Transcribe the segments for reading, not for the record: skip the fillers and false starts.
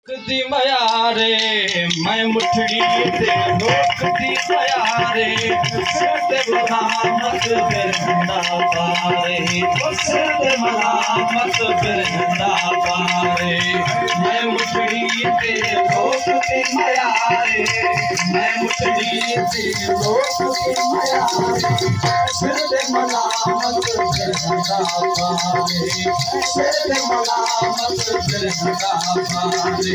दी मया रे मैं मुठड़ी ते लोक दी मया रे सद मलामत बिरंदा पारे सद मलामत बिरंदा पारे मैं मुठड़ी ते लोक दी मया रे मैं मुठड़ी ते लोक दी मया रे सद मलामत बिरंदा पारे सद मलामत बिरंदा पारे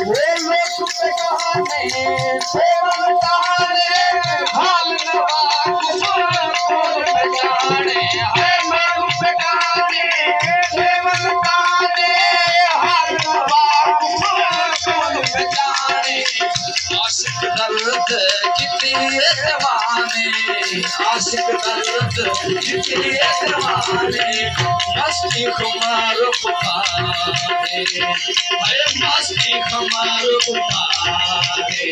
वो लोग पे कहाने सेवन तारे हाल नवाज कौन बजाने है लोग पे कहाने सेवन तारे हाल नवाज कौन बजाने आशिक दर्द कितने जमाने आशिक दर्द कितने जमाने मस्ती खुमार पुकारे है मस्ती खुमार पुकारे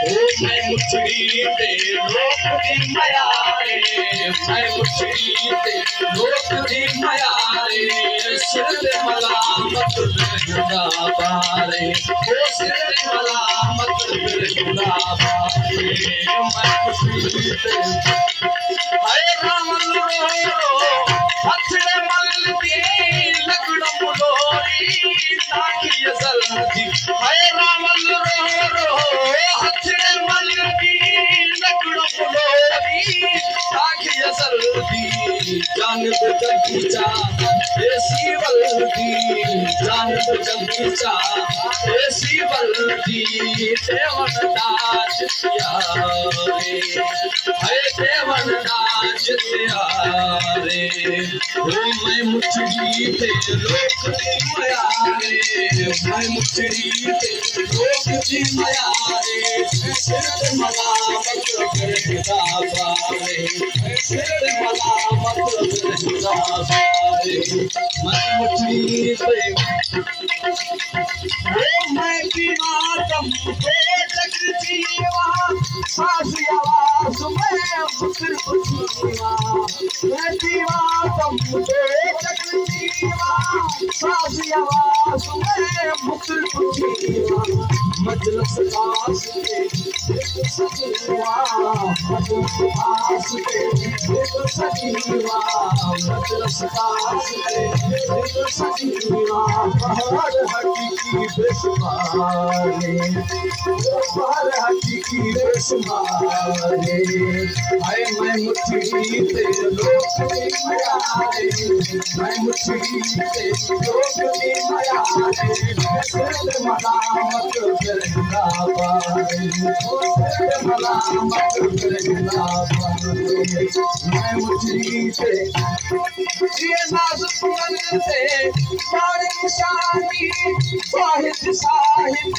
ओ मैं मुठड़ी ते लोक दी मया रे मैं मुठड़ी ते लोक दी मया रे सिर मलामत बिरंदा पारे ओ सिर मलामत बिरंदा पारे मैं मुठड़ी ते हाय राम रो हथड़े मल दी लगड़म लोरी ताकि जल्दी हाय राम रो हथड़े मल दी लगड़म लोरी ताकि जल्दी जान तो जल्दी जा ऐसी बल्दी जान तो जल्दी जा ऐसी बल्दी देवन नाच यारे हाय देवन नाच यारे ओ मैं मुठड़ी ते लोक दी मया रे मैं मुठड़ी ते लोक दी मया रे सिर मलामत बिरंदा पारे सिर मलामत बिरंदा पारे मैं मुठड़ी ते ओ मैं बीमार दम पे जग जीवा सांस आवाज में मुकर जीवा मैं बीमार दम पे जग जीवा सांस आवाज में मुकर जीवा मजलिस पास पे सजीवा मजलिस पास पे सजीवा मजलिस पास पे सजीवा बाहर हकीकी बेशुमारे बाहर हकीकी बेशुमारे हाय मैं मुठड़ी ते लोक दी मया रे मैं मुठड़ी ते लोक दी मया रे सिर मलामत बिरंदा पारे सिर मलामत बिरंदा पारे मैं मुठड़ी ते ये नाजुक मन से सारी निशानी साहिद साहिद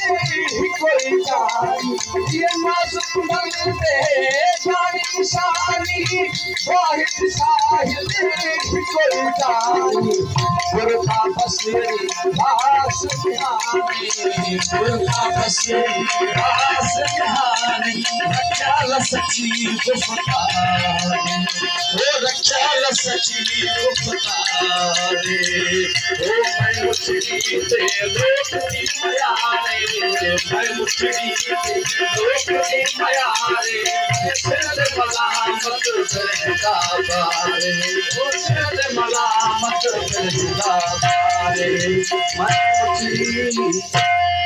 कोई जानी ये नाजुक मन से सारी निशानी साहिद साहिद कोई जानी बुरखा बसेरी रास निहानी बुरखा बसेरी रास निहानी रक्षा सची गुफ्तारी ओ रक्षा सची गुफ्तारी ओ मैं मुठड़ी ते लोक दी मया रे मैं मुठड़ी ते लोक दी मया रे सिर मलामत बिरंदा पारे ओ सिर मलामत बिरंदा पारे मैं मुठड़ी